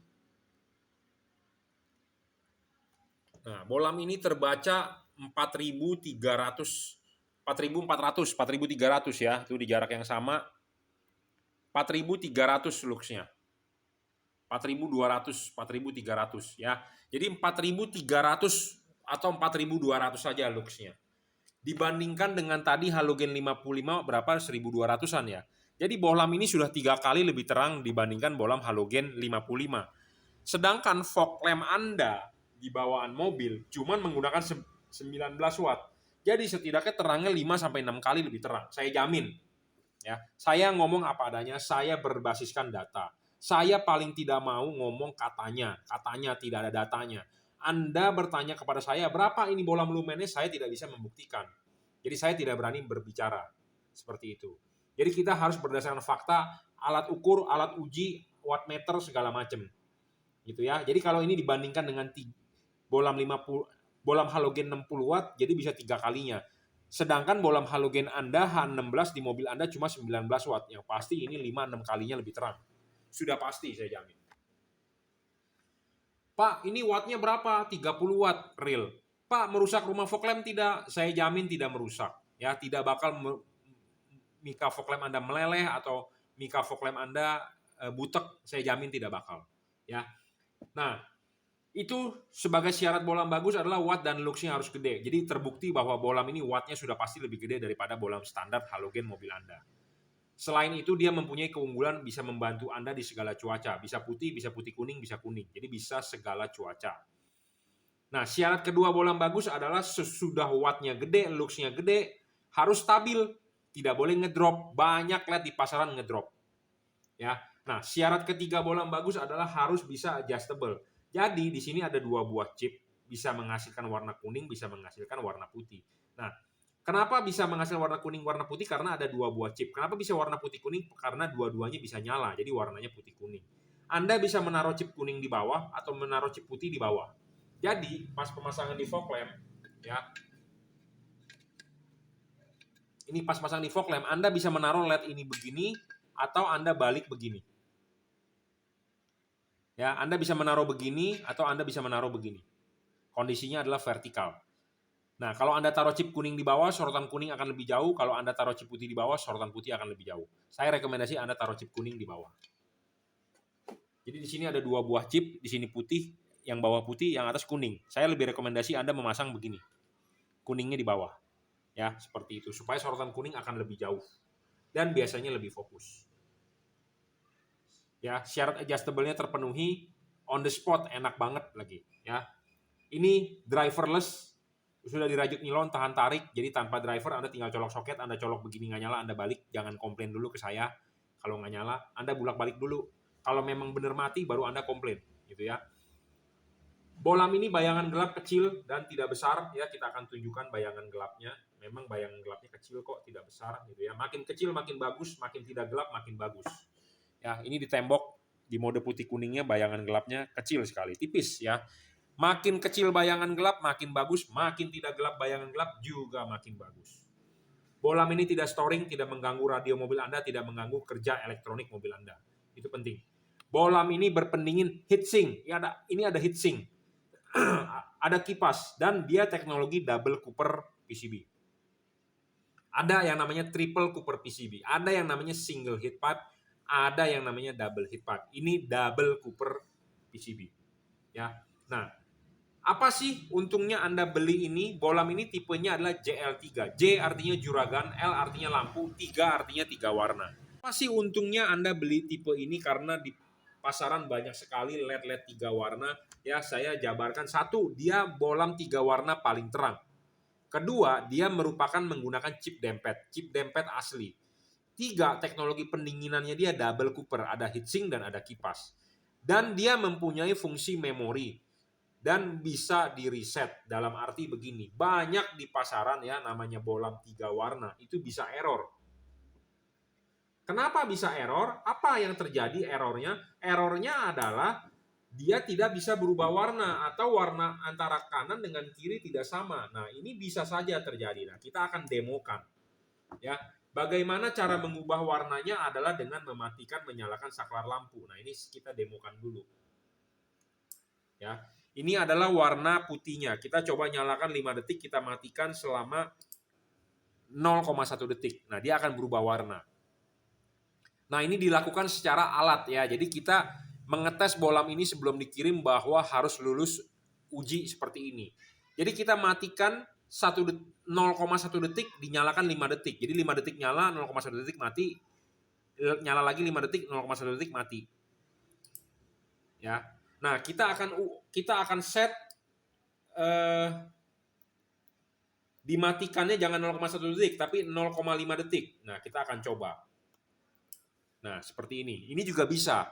Speaker 1: Nah, bohlam ini terbaca 4.300, 4.400, 4.300 ya. Itu di jarak yang sama. 4.300 luxnya. 4.200, 4.300 ya. Jadi 4.300 atau 4.200 saja luxnya. Dibandingkan dengan tadi halogen 55 berapa? 1.200-an ya. Jadi bohlam ini sudah 3 kali lebih terang dibandingkan bohlam halogen 55. Sedangkan fog lamp Anda di bawaan mobil cuman menggunakan 19 watt. Jadi setidaknya terangnya 5-6 kali lebih terang. Saya jamin. Ya, saya ngomong apa adanya, saya berbasiskan data. Saya paling tidak mau ngomong katanya tidak ada datanya. Anda bertanya kepada saya, berapa ini bohlam lumennya, saya tidak bisa membuktikan. Jadi saya tidak berani berbicara seperti itu. Jadi kita harus berdasarkan fakta, alat ukur, alat uji, wattmeter, segala macam. Gitu ya. Jadi kalau ini dibandingkan dengan bohlam 50, bohlam halogen 60 watt, jadi bisa 3 kalinya. Sedangkan bohlam halogen Anda H16 di mobil Anda cuma 19 watt. Yang pasti ini 5-6 kalinya lebih terang. Sudah pasti saya jamin. Pak, ini wattnya berapa? 30 watt real. Pak, merusak rumah fog lamp tidak? Saya jamin tidak merusak. Ya, tidak bakal mika fog lamp Anda meleleh atau mika fog lamp Anda butek. Saya jamin tidak bakal. Ya. Nah, itu sebagai syarat bohlam bagus adalah watt dan luxnya harus gede. Jadi terbukti bahwa bohlam ini wattnya sudah pasti lebih gede daripada bohlam standar halogen mobil Anda. Selain itu dia mempunyai keunggulan bisa membantu Anda di segala cuaca. Bisa putih kuning, bisa kuning. Jadi bisa segala cuaca. Nah, syarat kedua bohlam bagus adalah sesudah wattnya gede, luxnya gede, harus stabil. Tidak boleh ngedrop. Banyak LED di pasaran ngedrop. Ya. Nah, syarat ketiga bohlam bagus adalah harus bisa adjustable. Jadi di sini ada 2 buah chip, bisa menghasilkan warna kuning, bisa menghasilkan warna putih. Nah, kenapa bisa menghasilkan warna kuning, warna putih? Karena ada 2 buah chip. Kenapa bisa warna putih kuning? Karena dua-duanya bisa nyala, jadi warnanya putih kuning. Anda bisa menaruh chip kuning di bawah atau menaruh chip putih di bawah. Jadi pas pemasangan di fog lamp, ya, ini pas pasang di fog lamp, Anda bisa menaruh LED ini begini atau Anda balik begini. Ya, Anda bisa menaruh begini atau Anda bisa menaruh begini. Kondisinya adalah vertikal. Nah, kalau Anda taruh chip kuning di bawah, sorotan kuning akan lebih jauh. Kalau Anda taruh chip putih di bawah, sorotan putih akan lebih jauh. Saya rekomendasi Anda taruh chip kuning di bawah. Jadi di sini ada 2 buah chip, di sini putih, yang bawah putih, yang atas kuning. Saya lebih rekomendasi Anda memasang begini. Kuningnya di bawah. Ya, seperti itu. Supaya sorotan kuning akan lebih jauh. Dan biasanya lebih fokus. Ya, syarat adjustable-nya terpenuhi, on the spot enak banget lagi, ya. Ini driverless, sudah dirajut nilon tahan tarik, jadi tanpa driver Anda tinggal colok soket, Anda colok begini nggak nyala, Anda balik, jangan komplain dulu ke saya kalau nggak nyala, Anda bolak-balik dulu. Kalau memang benar mati baru Anda komplain, gitu ya. Bohlam ini bayangan gelap kecil dan tidak besar, ya, kita akan tunjukkan bayangan gelapnya. Memang bayangan gelapnya kecil kok, tidak besar, gitu ya. Makin kecil makin bagus, makin tidak gelap makin bagus. Ya, ini di tembok di mode putih kuningnya bayangan gelapnya kecil sekali, tipis ya. Makin kecil bayangan gelap makin bagus, makin tidak gelap bayangan gelap juga makin bagus. Bohlam ini tidak storing, tidak mengganggu radio mobil Anda, tidak mengganggu kerja elektronik mobil Anda. Itu penting. Bohlam ini berpendingin heatsink. Ya, ini ada heatsink. Ada kipas dan dia teknologi double Cooper PCB. Ada yang namanya triple Cooper PCB, ada yang namanya single heat pipe, ada yang namanya double heat pipe. Ini double Cooper PCB. Ya. Nah, apa sih untungnya Anda beli ini? Bohlam ini tipenya adalah JL3. J artinya juragan, L artinya lampu, 3 artinya 3 warna. Apa sih untungnya Anda beli tipe ini? Karena di pasaran banyak sekali LED 3 warna. Ya, saya jabarkan. 1, dia bohlam 3 warna paling terang. Kedua, dia merupakan menggunakan chip dempet asli. 3, teknologi pendinginannya dia double Cooper, ada heatsink dan ada kipas. Dan dia mempunyai fungsi memori dan bisa di reset. Dalam arti begini, banyak di pasaran ya namanya bohlam 3 warna itu bisa error. Kenapa bisa error? Apa yang terjadi errornya? Errornya adalah dia tidak bisa berubah warna atau warna antara kanan dengan kiri tidak sama. Nah, ini bisa saja terjadi. Nah, kita akan demokan. Ya, bagaimana cara mengubah warnanya adalah dengan mematikan, menyalakan saklar lampu. Nah, ini kita demokan dulu. Ya, ini adalah warna putihnya. Kita coba nyalakan 5 detik, kita matikan selama 0,1 detik. Nah, dia akan berubah warna. Nah, ini dilakukan secara alat ya. Jadi kita mengetes bolam ini sebelum dikirim bahwa harus lulus uji seperti ini. Jadi kita matikan 0,1 detik, dinyalakan 5 detik. Jadi 5 detik nyala, 0,1 detik mati. Nyala lagi 5 detik, 0,1 detik mati. Ya. Nah, kita akan set dimatikannya jangan 0,1 detik tapi 0,5 detik. Nah, kita akan coba. Nah, seperti ini. Ini juga bisa.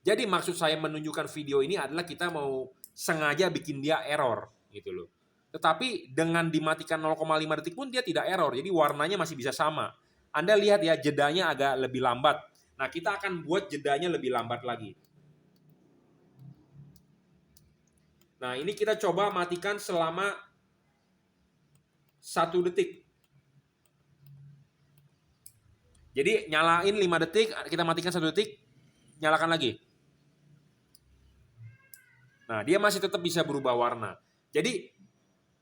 Speaker 1: Jadi maksud saya menunjukkan video ini adalah kita mau sengaja bikin dia error gitu loh. Tetapi dengan dimatikan 0,5 detik pun dia tidak error. Jadi warnanya masih bisa sama. Anda lihat ya, jedanya agak lebih lambat. Nah, kita akan buat jedanya lebih lambat lagi. Nah, ini kita coba matikan selama 1 detik. Jadi nyalain 5 detik, kita matikan 1 detik, nyalakan lagi. Nah, dia masih tetap bisa berubah warna. Jadi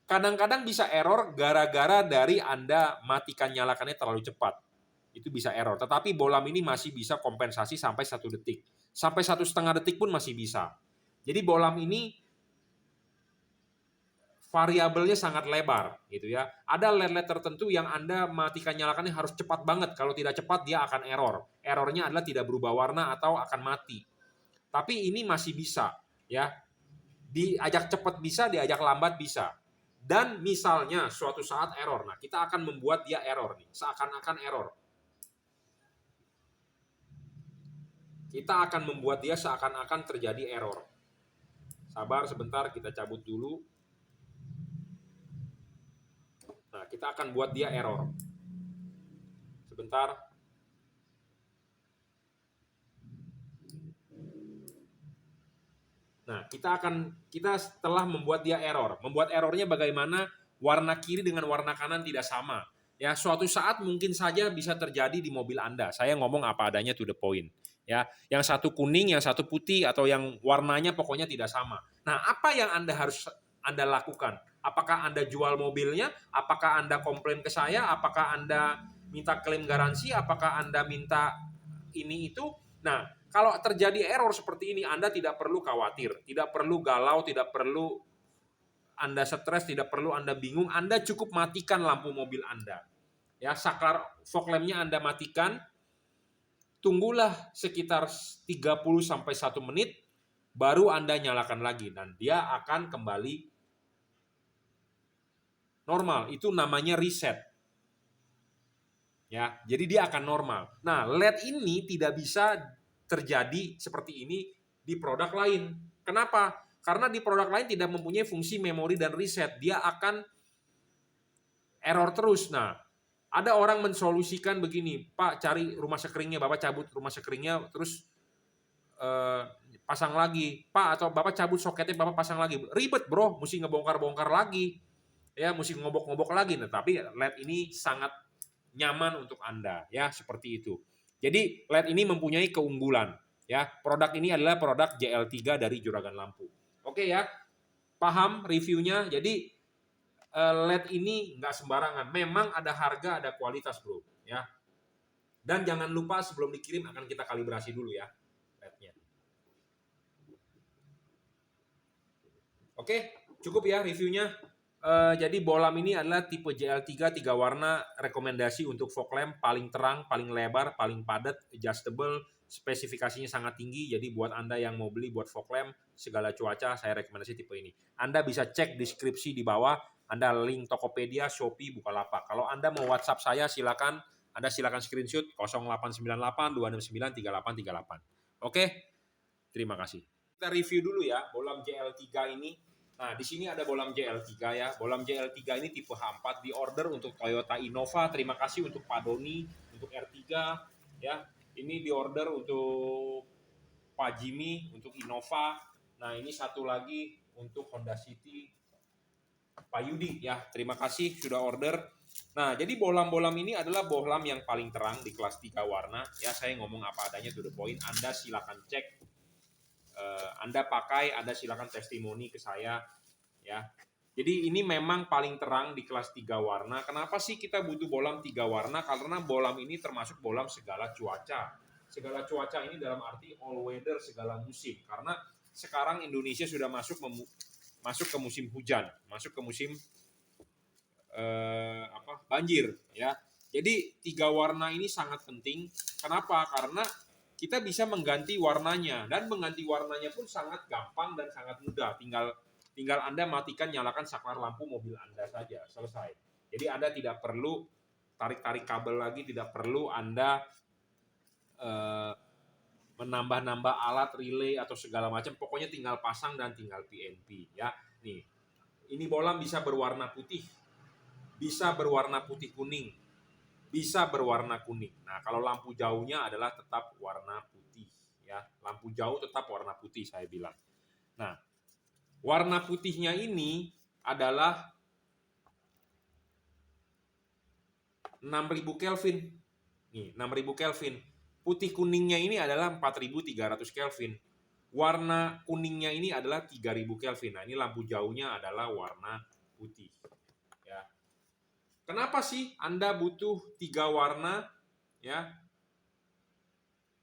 Speaker 1: kadang-kadang bisa error gara-gara dari Anda matikan nyalakannya terlalu cepat. Itu bisa error. Tetapi bolam ini masih bisa kompensasi sampai 1 detik. Sampai 1,5 detik pun masih bisa. Jadi bolam ini variabelnya sangat lebar gitu ya. Ada LED-LED tertentu yang Anda matikan nyalakannya harus cepat banget. Kalau tidak cepat dia akan error. Errornya adalah tidak berubah warna atau akan mati. Tapi ini masih bisa ya. Diajak cepat bisa, diajak lambat bisa. Dan misalnya suatu saat error. Nah, kita akan membuat dia error nih, seakan-akan error. Kita akan membuat dia seakan-akan terjadi error. Sabar sebentar, kita cabut dulu. Nah, kita akan buat dia error. Sebentar. Nah, kita setelah membuat dia error. Membuat errornya bagaimana? Warna kiri dengan warna kanan tidak sama. Ya, suatu saat mungkin saja bisa terjadi di mobil Anda. Saya ngomong apa adanya to the point. Ya, yang satu kuning, yang satu putih, atau yang warnanya pokoknya tidak sama. Nah, apa yang harus Anda lakukan? Apakah Anda jual mobilnya? Apakah Anda komplain ke saya? Apakah Anda minta klaim garansi? Apakah Anda minta ini itu? Nah, kalau terjadi error seperti ini, Anda tidak perlu khawatir, tidak perlu galau, tidak perlu Anda stres, tidak perlu Anda bingung. Anda cukup matikan lampu mobil Anda. Ya, saklar fog lamp-nya Anda matikan. Tunggulah sekitar 30 sampai 1 menit baru Anda nyalakan lagi dan dia akan kembali normal. Itu namanya reset. Ya, jadi dia akan normal. Nah, LED ini tidak bisa terjadi seperti ini di produk lain. Kenapa? Karena di produk lain tidak mempunyai fungsi memori dan reset. Dia akan error terus. Nah, ada orang mensolusikan begini, Pak cari rumah sekeringnya, Bapak cabut rumah sekeringnya, terus pasang lagi. Pak, atau Bapak cabut soketnya, Bapak pasang lagi. Ribet bro, mesti ngebongkar-bongkar lagi. Ya, mesti ngobok-ngobok lagi. Nah, tapi LED ini sangat nyaman untuk Anda. Ya, seperti itu. Jadi LED ini mempunyai keunggulan. Ya, produk ini adalah produk JL3 dari Juragan Lampu. Oke ya, paham reviewnya. Jadi LED ini nggak sembarangan. Memang ada harga, ada kualitas bro. Ya. Dan jangan lupa sebelum dikirim akan kita kalibrasi dulu ya LED-nya. Oke, cukup ya reviewnya. Jadi bolam ini adalah tipe JL3 3 warna, rekomendasi untuk fog lamp paling terang, paling lebar, paling padat, adjustable, spesifikasinya sangat tinggi. Jadi buat Anda yang mau beli buat fog lamp segala cuaca, saya rekomendasi tipe ini. Anda bisa cek deskripsi di bawah, Anda link Tokopedia, Shopee, Bukalapak. Kalau Anda mau WhatsApp saya silakan, Anda silakan screenshot 0898 269 3838. Oke, terima kasih. Kita review dulu ya bolam JL3 ini. Nah, di sini ada bolam JL3 ya. Bolam JL3 ini tipe H4 di order untuk Toyota Innova. Terima kasih untuk Pak Doni, untuk R3. ya. Ini diorder untuk Pak Jimmy, untuk Innova. Nah, ini satu lagi untuk Honda City Pak Yudi ya. Terima kasih sudah order. Nah, jadi bohlam-bohlam ini adalah bohlam yang paling terang di kelas 3 warna. Ya, saya ngomong apa adanya to the point. Anda silakan cek. Anda pakai, Anda silakan testimoni ke saya ya. Jadi ini memang paling terang di kelas 3 warna. Kenapa sih kita butuh bohlam 3 warna? Karena bohlam ini termasuk bohlam segala cuaca. Segala cuaca ini dalam arti all weather, segala musim. Karena sekarang Indonesia sudah masuk ke musim hujan, masuk ke musim banjir ya. Jadi 3 warna ini sangat penting. Kenapa? Karena kita bisa mengganti warnanya, dan mengganti warnanya pun sangat gampang dan sangat mudah. Tinggal Anda matikan, nyalakan saklar lampu mobil Anda saja, selesai. Jadi Anda tidak perlu tarik-tarik kabel lagi, tidak perlu Anda menambah-nambah alat relay atau segala macam. Pokoknya tinggal pasang dan tinggal PNP ya. Nih, ini bohlam bisa berwarna putih, bisa berwarna putih kuning, bisa berwarna kuning. Nah, kalau lampu jauhnya adalah tetap warna putih ya. Lampu jauh tetap warna putih saya bilang. Nah, warna putihnya ini adalah 6000 Kelvin. Nih, 6000 Kelvin. Putih kuningnya ini adalah 4300 Kelvin. Warna kuningnya ini adalah 3000 Kelvin. Nah, ini lampu jauhnya adalah warna putih. Ya. Kenapa sih Anda butuh 3 warna? Ya.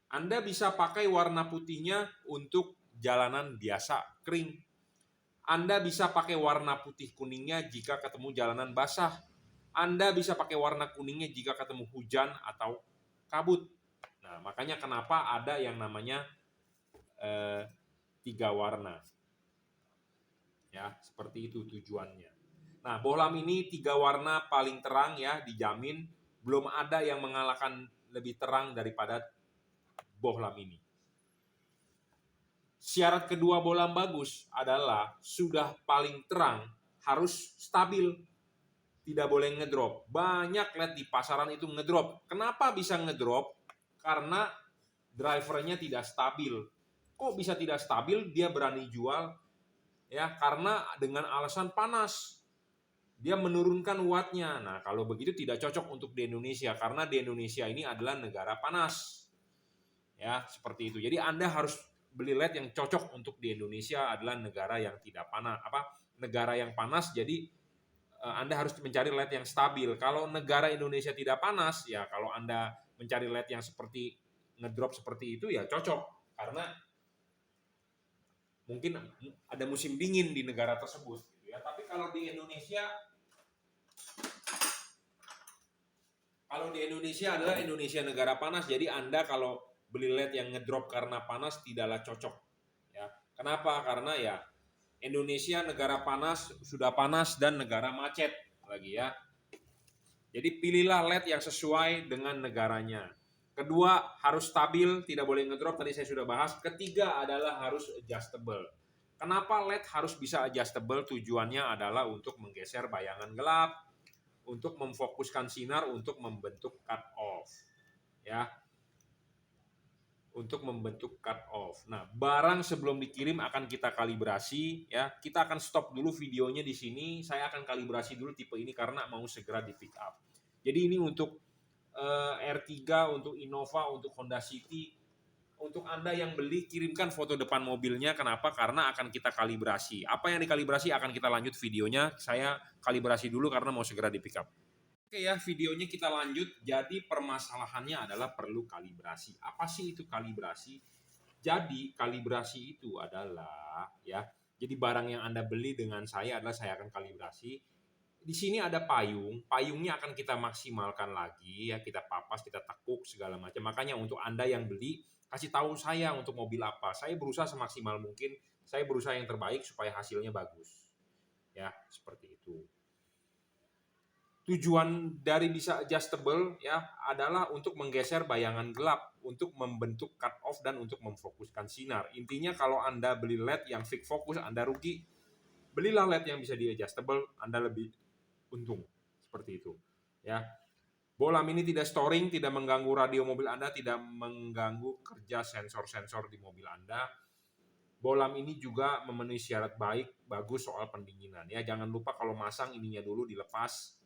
Speaker 1: Anda bisa pakai warna putihnya untuk jalanan biasa, kering. Anda bisa pakai warna putih kuningnya jika ketemu jalanan basah. Anda bisa pakai warna kuningnya jika ketemu hujan atau kabut. Nah, makanya kenapa ada yang namanya 3 warna. Ya, seperti itu tujuannya. Nah, bohlam ini 3 warna paling terang ya, dijamin. Belum ada yang mengalahkan lebih terang daripada bohlam ini. Syarat kedua bohlam bagus adalah sudah paling terang, harus stabil. Tidak boleh ngedrop. Banyak LED di pasaran itu ngedrop. Kenapa bisa ngedrop? Karena drivernya tidak stabil. Kok bisa tidak stabil? Dia berani jual ya karena dengan alasan panas. Dia menurunkan wattnya. Nah, kalau begitu tidak cocok untuk di Indonesia karena di Indonesia ini adalah negara panas. Ya, seperti itu. Jadi Anda harus beli LED yang cocok untuk di Indonesia adalah negara yang tidak panas, negara yang panas. Jadi Anda harus mencari LED yang stabil. Kalau negara Indonesia tidak panas, ya kalau Anda mencari LED yang seperti ngedrop seperti itu ya cocok. Karena mungkin ada musim dingin di negara tersebut. Gitu ya. Tapi kalau di Indonesia adalah Indonesia negara panas, jadi Anda kalau beli LED yang ngedrop karena panas tidaklah cocok. Ya. Kenapa? Karena ya Indonesia negara panas, sudah panas dan negara macet lagi ya. Jadi pilihlah LED yang sesuai dengan negaranya. Kedua, harus stabil, tidak boleh ngedrop, tadi saya sudah bahas. Ketiga adalah harus adjustable. Kenapa LED harus bisa adjustable? Tujuannya adalah untuk menggeser bayangan gelap, untuk memfokuskan sinar, untuk membentuk cut off. Ya. Untuk membentuk cut off. Nah, barang sebelum dikirim akan kita kalibrasi ya. Kita akan stop dulu videonya di sini. Saya akan kalibrasi dulu tipe ini karena mau segera di pick up. Jadi ini untuk R3, untuk Innova, untuk Honda City. Untuk Anda yang beli, kirimkan foto depan mobilnya. Kenapa? Karena akan kita kalibrasi. Apa yang dikalibrasi akan kita lanjut videonya. Saya kalibrasi dulu karena mau segera di pick up. Oke ya, videonya kita lanjut. Jadi permasalahannya adalah perlu kalibrasi. Apa sih itu kalibrasi? Jadi kalibrasi itu adalah ya. Jadi barang yang Anda beli dengan saya adalah saya akan kalibrasi. Di sini ada payung. Payungnya akan kita maksimalkan lagi ya, kita papas, kita tekuk segala macam. Makanya untuk Anda yang beli, kasih tahu saya untuk mobil apa. Saya berusaha semaksimal mungkin. Saya berusaha yang terbaik supaya hasilnya bagus. Ya, seperti itu. Tujuan dari bisa adjustable ya adalah untuk menggeser bayangan gelap, untuk membentuk cut off dan untuk memfokuskan sinar. Intinya kalau Anda beli LED yang fix fokus Anda rugi. Belilah LED yang bisa di adjustable, Anda lebih untung. Seperti itu. Ya. Bolam ini tidak storing, tidak mengganggu radio mobil Anda, tidak mengganggu kerja sensor-sensor di mobil Anda. Bolam ini juga memenuhi syarat bagus soal pendinginan. Ya, jangan lupa kalau masang ininya dulu dilepas.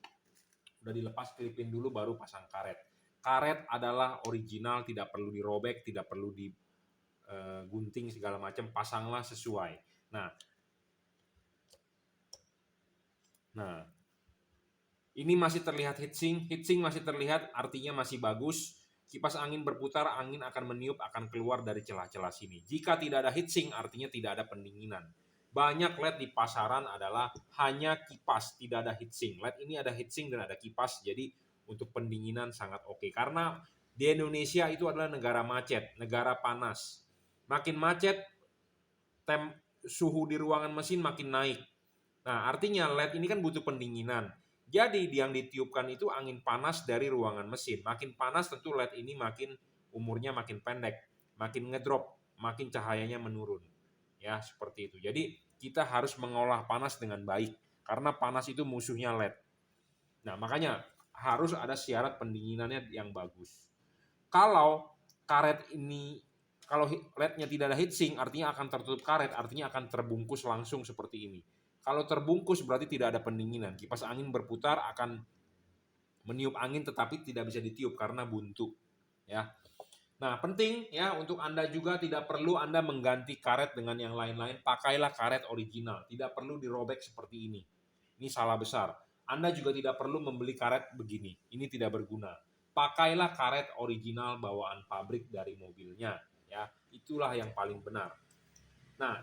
Speaker 1: Udah dilepas, klipin dulu baru pasang karet. Karet adalah original, tidak perlu dirobek, tidak perlu digunting segala macam, pasanglah sesuai. Nah, ini masih terlihat heatsink masih terlihat, artinya masih bagus. Kipas angin berputar, angin akan meniup, akan keluar dari celah-celah sini. Jika tidak ada heatsink, artinya tidak ada pendinginan. Banyak LED di pasaran adalah hanya kipas, tidak ada heatsink. LED ini ada heatsink dan ada kipas, jadi untuk pendinginan sangat oke. Karena di Indonesia itu adalah negara macet, negara panas. Makin macet, suhu di ruangan mesin makin naik. Nah, artinya LED ini kan butuh pendinginan. Jadi yang ditiupkan itu angin panas dari ruangan mesin. Makin panas tentu LED ini makin umurnya makin pendek, makin ngedrop, makin cahayanya menurun. Ya, seperti itu. Jadi kita harus mengolah panas dengan baik karena panas itu musuhnya LED. Nah, makanya harus ada syarat pendinginannya yang bagus. Kalau LED-nya tidak ada heatsink, artinya akan tertutup karet, artinya akan terbungkus langsung seperti ini. Kalau terbungkus berarti tidak ada pendinginan. Kipas angin berputar akan meniup angin tetapi tidak bisa ditiup karena buntu. Ya. Nah, penting ya untuk Anda juga tidak perlu Anda mengganti karet dengan yang lain-lain. Pakailah karet original, tidak perlu dirobek seperti ini. Ini salah besar. Anda juga tidak perlu membeli karet begini. Ini tidak berguna. Pakailah karet original bawaan pabrik dari mobilnya, ya. Itulah yang paling benar. Nah,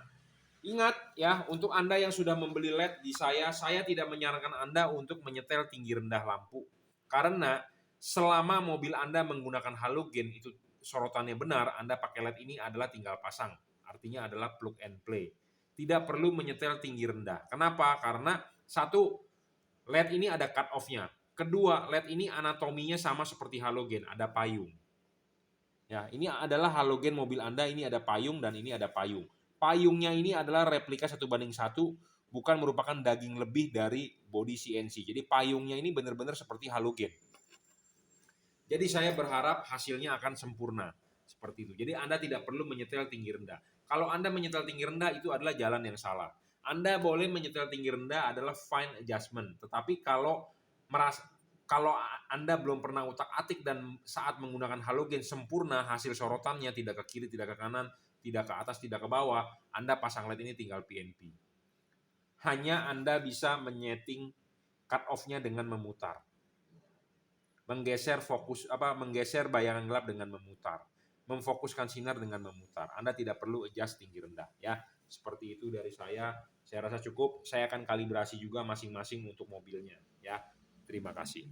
Speaker 1: ingat ya, untuk Anda yang sudah membeli LED di saya tidak menyarankan Anda untuk menyetel tinggi rendah lampu. Karena selama mobil Anda menggunakan halogen, itu sorotannya benar, Anda pakai LED ini adalah tinggal pasang. Artinya adalah plug and play. Tidak perlu menyetel tinggi rendah. Kenapa? Karena satu, LED ini ada cut off-nya. Kedua, LED ini anatominya sama seperti halogen, ada payung. Ya, ini adalah halogen mobil Anda, ini ada payung dan ini ada payung. Payungnya ini adalah replika 1:1, bukan merupakan daging lebih dari bodi CNC. Jadi payungnya ini benar-benar seperti halogen. Jadi saya berharap hasilnya akan sempurna. Seperti itu. Jadi Anda tidak perlu menyetel tinggi rendah. Kalau Anda menyetel tinggi rendah itu adalah jalan yang salah. Anda boleh menyetel tinggi rendah adalah fine adjustment. Tetapi kalau Anda belum pernah utak-atik dan saat menggunakan halogen sempurna, hasil sorotannya tidak ke kiri, tidak ke kanan, tidak ke atas, tidak ke bawah, Anda pasang LED ini tinggal PNP. Hanya Anda bisa menyeting cut off-nya dengan memutar. Menggeser bayangan gelap dengan memutar. Memfokuskan sinar dengan memutar. Anda tidak perlu adjust tinggi rendah, ya. Seperti itu dari saya. Saya rasa cukup. Saya akan kalibrasi juga masing-masing untuk mobilnya, ya. Terima kasih.